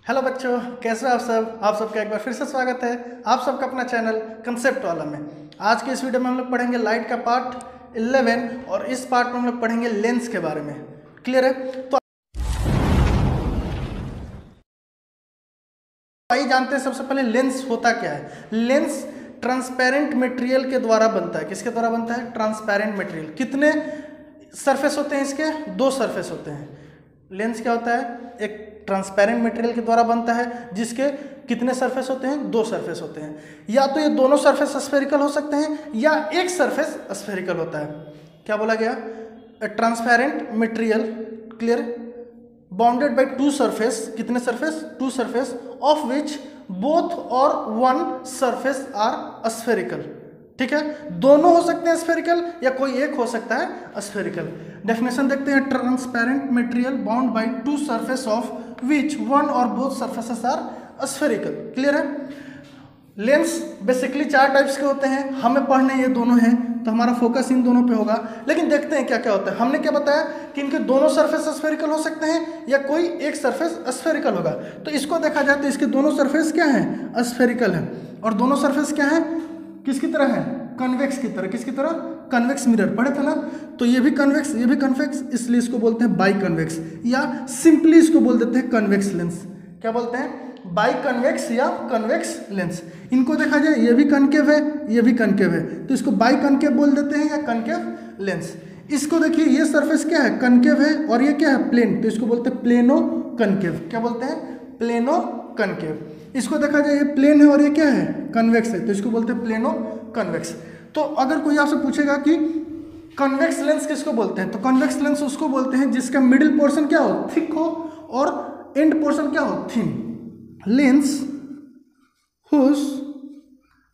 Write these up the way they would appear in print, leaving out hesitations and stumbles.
Hello बच्चों, कैसे हो आप सब? आप सबका एक बार फिर से स्वागत है आप सबका अपना चैनल कंसेप्ट वाला में। आज के इस वीडियो में हम लोग पढ़ेंगे लाइट का पार्ट 11 और इस पार्ट में हम लोग पढ़ेंगे लेंस के बारे में। क्लियर है? तो आइए जानते हैं सबसे पहले लेंस होता क्या है। लेंस ट्रांसपेरेंट मटेरियल के द्वारा बनता है। किसके द्वारा बनता है? Transparent material. कितने सरफेस होते हैं इसके? दो सरफेस होते हैं। लेंस क्या होता है? एक ट्रांसपेरेंट मटेरियल के द्वारा बनता है जिसके कितने सरफेस होते हैं? दो सरफेस होते हैं। या तो ये दोनों सरफेस स्फेरिकल हो सकते हैं या एक सरफेस स्फेरिकल होता है। क्या बोला गया? Transparent material, clear, bounded by two surface. कितने surface? Two surface of which both और वन सरफेस आर स्फेरिकल। ठीक है, दोनों हो सकते हैं स्फेरिकल या कोई एक हो सकता है स्फेरिकल। डेफिनेशन देखते हैं। Transparent material bound by two surface of which one और both surfaces are spherical. Clear है? लेंस बेसिकली चार टाइप्स के होते हैं। हमें पढ़ने ये दोनों हैं तो हमारा फोकस इन दोनों पे होगा। लेकिन देखते हैं क्या क्या होता है। हमने क्या बताया कि इनके दोनों सरफेस स्फेरिकल हो सकते हैं या कोई एक सरफेस स्फेरिकल होगा। तो इसको देखा जाए तो इसके दोनों सरफेस क्या हैं? स्फेरिकल है। और दोनों सरफेस क्या है? किसकी तरह है? कन्वेक्स की तरह। किसकी तरह? कन्वेक्स मिरर पढ़े थे ना। तो ये भी कन्वेक्स, ये भी कन्वेक्स, इसलिए इसको बोलते हैं बाई कन्वेक्स या सिंपली इसको बोल देते हैं कन्वेक्स लेंस। क्या बोलते हैं? बाई कन्वेक्स या कन्वेक्स लेंस। इनको देखा जाए ये भी कनकेव है, ये भी कनकेव है, तो इसको बाई कनकेव बोल देते हैं या कनकेव लेंस। इसको देखिए, ये सरफेस क्या है? कनकेव है और ये क्या है? प्लेन, तो इसको बोलते हैं प्लेनो कनकेव। क्या बोलते हैं? Plano concave. इसको देखा जाए ये प्लेन है और ये क्या है? कन्वेक्स है, तो इसको बोलते हैं प्लेनो कन्वेक्स। तो अगर कोई आपसे पूछेगा कि कन्वेक्स लेंस किसको बोलते हैं, तो कन्वेक्स लेंस उसको बोलते हैं जिसका मिडिल पोर्शन क्या हो? थिक हो और एंड पोर्शन क्या हो? Thin. Lens whose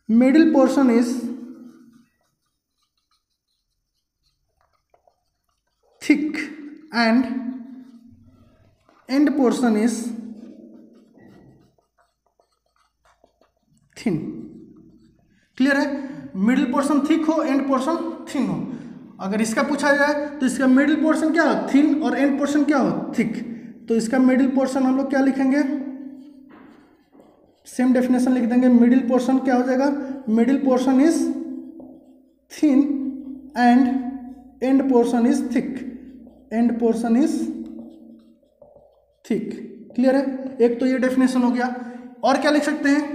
middle portion is thick and end portion is thin। Clear है? मिडिल पोर्शन थिक हो, एंड पोर्शन थिन हो। अगर इसका पूछा जाए तो इसका मिडिल पोर्शन क्या हो? थिन और एंड पोर्शन क्या हो? थिक। तो इसका मिडिल पोर्शन हम लोग क्या लिखेंगे? सेम डेफिनेशन लिख देंगे। मिडिल पोर्शन क्या हो जाएगा? Middle portion is thin and end portion is thick. End portion is thick. Clear है? एक तो ये डेफिनेशन हो गया। और क्या लिख सकते हैं?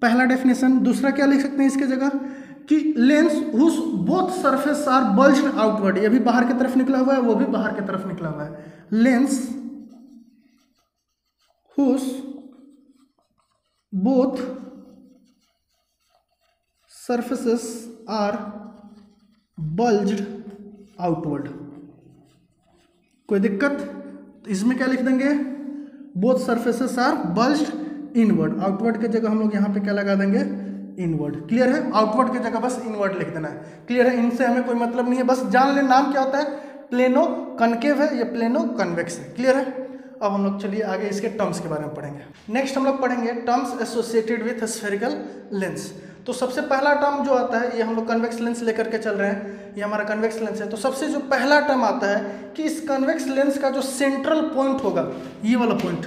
पहला डेफिनेशन। दूसरा क्या लिख सकते हैं इसके जगह कि lens whose both surface are bulged outward. ये भी बाहर की तरफ निकला हुआ है, वो भी बाहर की तरफ निकला हुआ है। Lens whose both surfaces are bulged outward। कोई दिक्कत? तो इसमें क्या लिख देंगे? both surfaces are bulged inward। Outward की जगह हम लोग यहाँ पे क्या लगा देंगे? इनवर्ड। क्लियर है? आउटवर्ड की जगह बस इनवर्ड लिख देना है। क्लियर है? इनसे हमें कोई मतलब नहीं है, बस जान ले नाम क्या होता है। प्लेनो कनकेव है या प्लेनो कन्वेक्स है। क्लियर है? अब हम लोग चलिए आगे इसके टर्म्स के बारे में पढ़ेंगे। नेक्स्ट हम लोग पढ़ेंगे terms associated with spherical lens. तो सबसे पहला टर्म जो आता है, ये हम लोग कन्वेक्स लेंस लेकर के चल रहे हैं, ये हमारा कन्वेक्स लेंस है। तो सबसे जो पहला टर्म आता है कि इस कन्वेक्स लेंस का जो सेंट्रल पॉइंट होगा, ये वाला पॉइंट,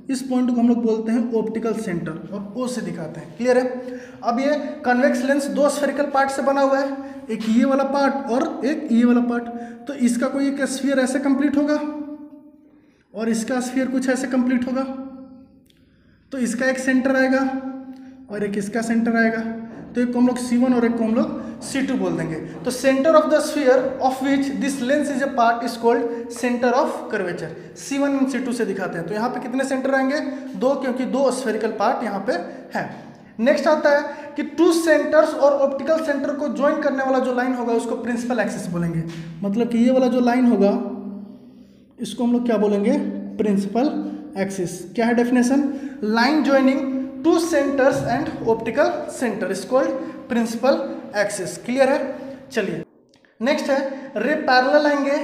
इस पॉइंट को हम लोग बोलते हैं ऑप्टिकल सेंटर और ओ से दिखाते हैं। क्लियर है? अब ये कन्वेक्स लेंस दो स्फेरिकल पार्ट से बना हुआ है, एक ये वाला पार्ट और एक ये वाला पार्ट। तो इसका कोई एक स्फीयर ऐसे कंप्लीट होगा और इसका स्फीयर कुछ ऐसे कंप्लीट होगा। तो इसका एक सेंटर आएगा और एक इसका सेंटर आएगा। तो एक को हम लोग C1 और एक को हम लोग C2 बोल देंगे। तो centre of the sphere of which this lens is a part is called centre of curvature. C1 और C2 से दिखाते हैं। तो यहाँ पे कितने सेंटर आएंगे? दो, क्योंकि दो स्फेरिकल पार्ट यहाँ पे है। नेक्स्ट आता है कि टू सेंटर्स और ऑप्टिकल सेंटर को ज्वाइन करने वाला जो लाइन होगा उसको प्रिंसिपल एक्सिस बोलेंगे। मतलब कि ये वाला जो लाइन होगा इसको हम लोग क्या बोलेंगे? Principal axis. क्या है definition? Line joining two centres and optical centre is called principal axis. Clear है? चलिए नेक्स्ट है रे पैरेलल आएंगे।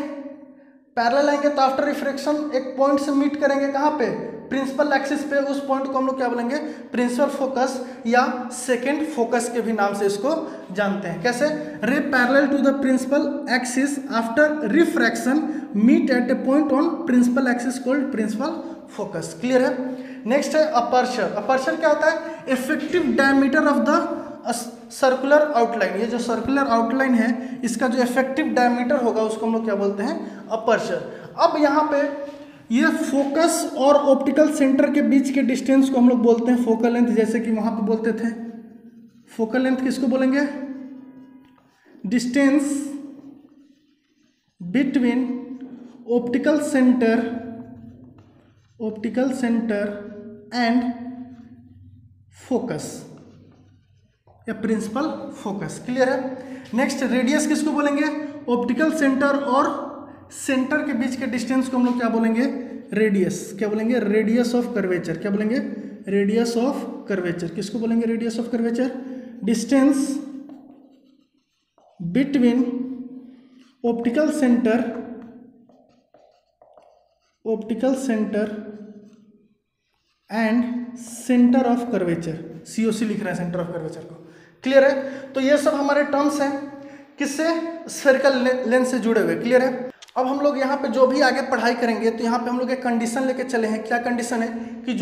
पैरेलल आएंगे तो आफ्टर रिफ्रैक्शन एक पॉइंट से मीट करेंगे। कहाँ पे? प्रिंसिपल एक्सिस पे। उस पॉइंट को हम लोग क्या बोलेंगे? प्रिंसिपल फोकस या सेकेंड फोकस के भी नाम से इसको जानते हैं। कैसे? Ray parallel to the principal axis after refraction meet at a point on principal axis called principal focus. Clear है? नेक्स्ट है अपर्चर। अपर्चर क्या होता है? Effective diameter of the circular outline. ये जो सर्कुलर आउटलाइन है इसका जो इफेक्टिव डायमीटर होगा उसको हम लोग क्या बोलते हैं? अपर्चर। अब यहाँ पे ये फोकस और ऑप्टिकल सेंटर के बीच के डिस्टेंस को हम लोग बोलते हैं फोकल लेंथ। जैसे कि वहाँ पे बोलते थे फोकल लेंथ किसको बोलेंगे? Distance between optical centre and focus या प्रिंसिपल फोकस। क्लियर है? नेक्स्ट रेडियस किसको बोलेंगे? ऑप्टिकल सेंटर और सेंटर के बीच के डिस्टेंस को हम लोग क्या बोलेंगे? रेडियस। क्या बोलेंगे? Radius of curvature. क्या बोलेंगे? Radius of curvature. किसको बोलेंगे? Radius of curvature. Distance between optical centre and centre of curvature. COC लिख रहे हैं सेंटर ऑफ कर्वेचर को। क्लियर है? तो ये सब हमारे टर्म्स हैं किससे? स्फेरिकल लेंस से जुड़े हुए। क्लियर है? अब हम लोग यहाँ पे जो भी आगे पढ़ाई करेंगे तो यहाँ पे हम लोग एक कंडीशन लेके चले हैं। क्या कंडीशन है? कि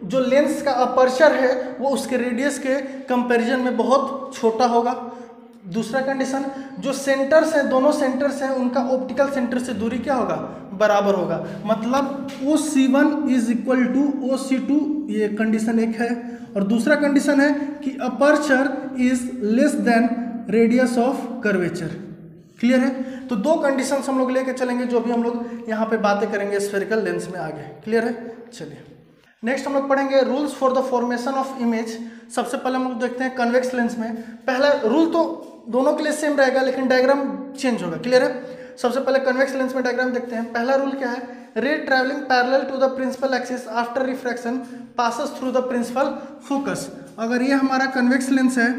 जो लेंस का अपर्चर है वो उसके रेडियस के कंपैरिजन में बहुत छोटा होगा। दूसरा कंडीशन, जो सेंटर्स हैं, दोनों सेंटर्स हैं, उनका ऑप्टिकल सेंटर से दूरी क्या होगा? बराबर होगा। मतलब OC1 is equal to OC2, ये कंडीशन एक है। और दूसरा कंडीशन है कि aperture is less than radius of curvature. Clear है? तो दो कंडीशंस हम लोग लेके चलेंगे जो भी हम लोग यहाँ पे बातें करेंगे स्फेरिकल लेंस में आगे। क्लियर है? चलिए नेक्स्ट हम लोग पढ़ेंगे rules for the formation of image. सबसे पहले हम लोग देखते हैं कन्वेक्स लेंस में। पहला रूल तो दोनों के लिए सेम रहेगा लेकिन डायग्राम चेंज होगा। क्लियर है? सबसे पहले कन्वेक्स लेंस में डायग्राम देखते हैं। पहला रूल क्या है? Ray travelling parallel to the principal axis after refraction passes through the principal focus. अगर ये हमारा कन्वेक्स लेंस है,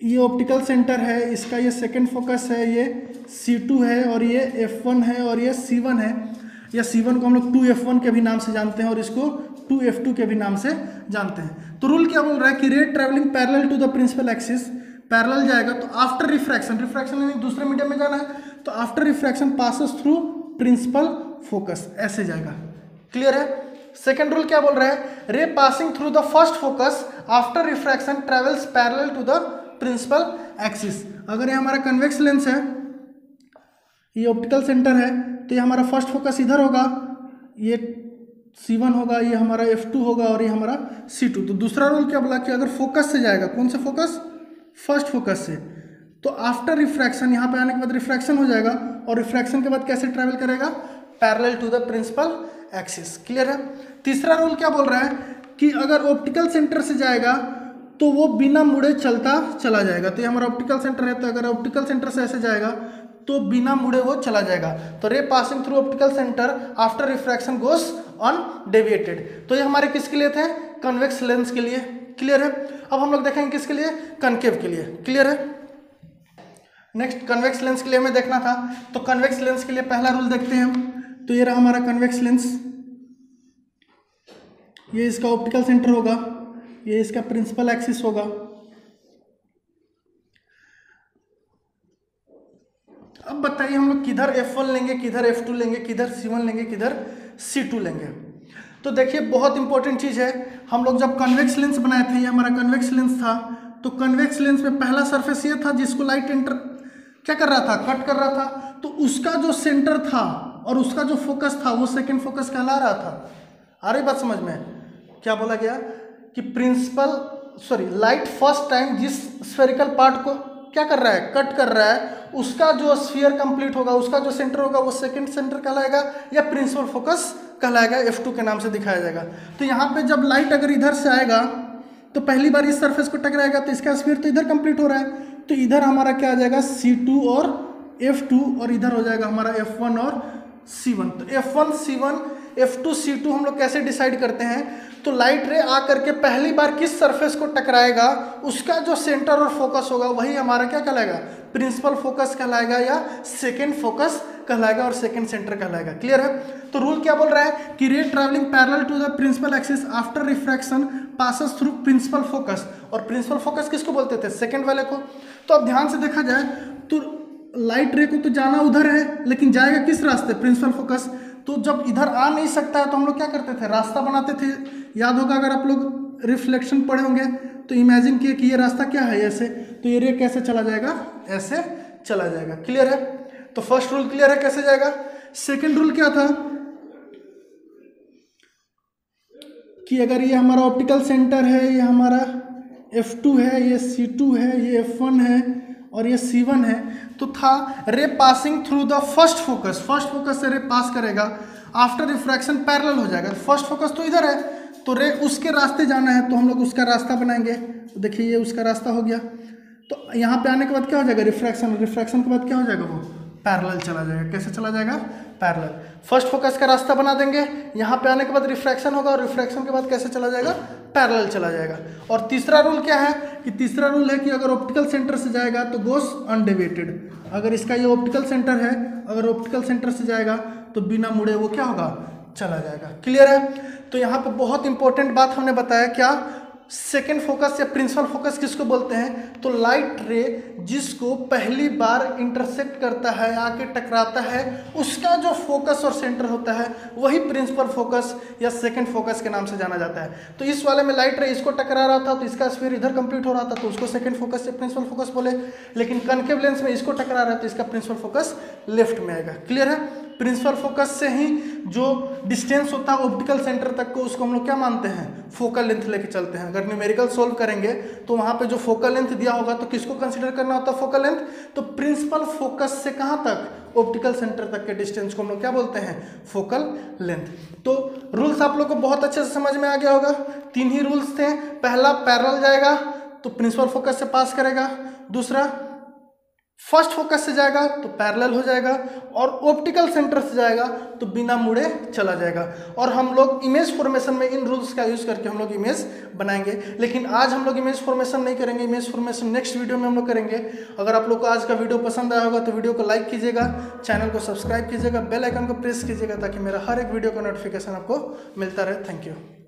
ये ऑप्टिकल सेंटर है, इसका ये सेकंड फोकस है, ये C2 है और ये F1 है और ये C1 है। या C1 को हम लोग 2F1 के भी नाम से जानते हैं और इसको 2F2 के भी नाम से जानते हैं। तो रूल क्या बोल रहा है कि ray travelling parallel to the principal axis, parallel जाएगा तो आफ्टर रिफ्रैक्शन यानी दूसरे मीडियम में जाना है, तो after refraction passes through principal focus, ऐसे जाएगा। क्लियर है? सेकेंड रूल क्या बोल रहा है? Ray passing through the first focus after refraction travels parallel to the principal axis. अगर ये हमारा कन्वेक्स लेंस है, ये ऑप्टिकल सेंटर है, तो ये हमारा फर्स्ट फोकस इधर होगा, ये C1 होगा, ये हमारा F2 होगा और ये हमारा C2। तो दूसरा रूल क्या बोला कि अगर फोकस से जाएगा, कौन से फोकस? फर्स्ट फोकस से, तो आफ्टर रिफ्रैक्शन यहाँ पे आने के बाद रिफ्रैक्शन हो जाएगा और रिफ्रैक्शन के बाद कैसे ट्रैवल करेगा? Parallel to the principal axis. Clear है? तीसरा रूल क्या बोल रहा है कि अगर ऑप्टिकल सेंटर से जाएगा तो वो बिना मुड़े चलता चला जाएगा। तो ये हमारा ऑप्टिकल सेंटर है, तो अगर ऑप्टिकल सेंटर से ऐसे जाएगा तो बिना मुड़े वो चला जाएगा। तो ray passing through optical centre after refraction goes undeviated. तो ये हमारे किसके लिए थे? कन्वेक्स लेंस के लिए। क्लियर है? अब हम लोग देखेंगे किसके लिए? कनकेव के लिए। क्लियर है? नेक्स्ट कन्वेक्स लेंस के लिए हमें देखना था, तो कन्वेक्स लेंस के लिए पहला रूल देखते हैं हम। तो ये रहा हमारा कन्वेक्स लेंस, ये इसका ऑप्टिकल सेंटर होगा, ये इसका प्रिंसिपल एक्सिस होगा। अब बताइए हम लोग किधर F1 लेंगे, किधर F2 लेंगे, किधर C1 लेंगे, किधर C2 लेंगे? तो देखिए बहुत इंपॉर्टेंट चीज़ है, हम लोग जब कन्वेक्स लेंस बनाए थे, ये हमारा कन्वेक्स लेंस था, तो कन्वेक्स लेंस में पहला सरफेस ये था जिसको लाइट एंटर क्या कर रहा था? कट कर रहा था। तो उसका जो सेंटर था और उसका जो फोकस था वो सेकेंड फोकस कहला रहा था। आ रही बात समझ में? क्या बोला गया कि लाइट फर्स्ट टाइम जिस स्फेरिकल पार्ट को क्या कर रहा है? कट कर रहा है, उसका जो स्फीयर कंप्लीट होगा, उसका जो सेंटर होगा वो सेकंड सेंटर कहलाएगा या प्रिंसिपल फोकस कहलाएगा, F2 के नाम से दिखाया जाएगा। तो यहाँ पे जब लाइट अगर इधर से आएगा तो पहली बार इस सरफेस को टकराएगा, तो इसका स्फीयर तो इधर कंप्लीट हो रहा है, तो इधर हमारा क्या आ जाएगा? C2 और F2 और इधर हो जाएगा हमारा F1 और C1। तो F1 C1 F2 C2 हम लोग कैसे डिसाइड करते हैं? तो लाइट रे आ करके पहली बार किस सरफेस को टकराएगा, उसका जो सेंटर और फोकस होगा वही हमारा क्या कहलाएगा? प्रिंसिपल फोकस कहलाएगा या सेकेंड फोकस कहलाएगा और सेकेंड सेंटर कहलाएगा। क्लियर है? तो रूल क्या बोल रहा है कि ray travelling parallel to the principal axis after refraction passes through principal focus. और प्रिंसिपल फोकस किसको बोलते थे? सेकेंड वाले को। तो अब ध्यान से देखा जाए तो लाइट रे को तो जाना उधर है, लेकिन जाएगा किस रास्ते? Principal focus. तो जब इधर आ नहीं सकता है तो हम लोग क्या करते थे, रास्ता बनाते थे। याद होगा अगर आप लोग रिफ्लेक्शन पढ़े होंगे तो इमेजिन किए कि ये रास्ता क्या है ऐसे, तो ये रे कैसे चला जाएगा, ऐसे चला जाएगा। क्लियर है? तो फर्स्ट रूल क्लियर है कैसे जाएगा। सेकेंड रूल क्या था कि अगर ये हमारा ऑप्टिकल सेंटर है, ये हमारा F2 है, ये C2 है, ये F1 है और ये C1 है, तो था रे passing through the first focus, first focus से रे पास करेगा, आफ्टर रिफ्रैक्शन पैरेलल हो जाएगा। फर्स्ट फोकस तो इधर है, तो रे उसके रास्ते जाना है तो हम लोग उसका रास्ता बनाएंगे। तो देखिए ये उसका रास्ता हो गया, तो यहाँ पे आने के बाद क्या हो जाएगा, रिफ्रैक्शन, रिफ्रैक्शन के बाद क्या हो जाएगा, वो पैरेलल चला जाएगा। कैसे चला जाएगा, पैरेलल। फर्स्ट फोकस का रास्ता बना देंगे, यहाँ पे आने के बाद रिफ्रैक्शन होगा और रिफ्रैक्शन के बाद कैसे चला जाएगा, पैरेलल चला जाएगा। और तीसरा रूल क्या है कि तीसरा रूल है कि अगर ऑप्टिकल सेंटर से जाएगा तो गोस अनडेविएटेड। अगर इसका ये ऑप्टिकल सेंटर है, अगर ऑप्टिकल सेंटर से जाएगा तो बिना मुड़े वो क्या होगा, चला जाएगा। क्लियर है? तो यहाँ पे बहुत इंपॉर्टेंट बात हमने बताया, क्या, सेकेंड फोकस या प्रिंसिपल फोकस किसको बोलते हैं, तो लाइट रे जिसको पहली बार इंटरसेक्ट करता है, आके टकराता है, उसका जो फोकस और सेंटर होता है वही प्रिंसिपल फोकस या सेकेंड फोकस के नाम से जाना जाता है। तो इस वाले में लाइट रे इसको टकरा रहा था तो इसका स्फीयर इधर कंप्लीट हो रहा था तो उसको सेकेंड फोकस या प्रिंसिपल फोकस बोले, लेकिन कनकेव लेंस में इसको टकरा रहा है तो इसका प्रिंसिपल फोकस लेफ्ट में आएगा। क्लियर है? प्रिंसिपल फोकस से ही जो डिस्टेंस होता है ऑप्टिकल सेंटर तक को, उसको हम लोग क्या मानते हैं, फोकल लेंथ लेके चलते हैं। अगर न्यूमेरिकल सोल्व करेंगे तो वहाँ पे जो फोकल लेंथ दिया होगा तो किसको कंसीडर करना होता है, फोकल लेंथ। तो प्रिंसिपल फोकस से कहाँ तक, ऑप्टिकल सेंटर तक के डिस्टेंस को हम लोग क्या बोलते हैं, फोकल लेंथ। तो रूल्स आप लोग को बहुत अच्छे से समझ में आ गया होगा। 3 ही रूल्स थे। पहला, पैरेलल जाएगा तो प्रिंसिपल फोकस से पास करेगा। दूसरा, फर्स्ट फोकस से जाएगा तो पैरेलल हो जाएगा, और ऑप्टिकल सेंटर से जाएगा तो बिना मुड़े चला जाएगा। और हम लोग इमेज फॉर्मेशन में इन रूल्स का यूज करके हम लोग इमेज बनाएंगे, लेकिन आज हम लोग इमेज फॉर्मेशन नहीं करेंगे। इमेज फॉर्मेशन नेक्स्ट वीडियो में हम लोग करेंगे। अगर आप लोग को आज का वीडियो पसंद आया होगा तो वीडियो को लाइक कीजिएगा, चैनल को सब्सक्राइब कीजिएगा, बेल आइकन को प्रेस कीजिएगा ताकि मेरा हर एक वीडियो का नोटिफिकेशन आपको मिलता रहे। Thank you.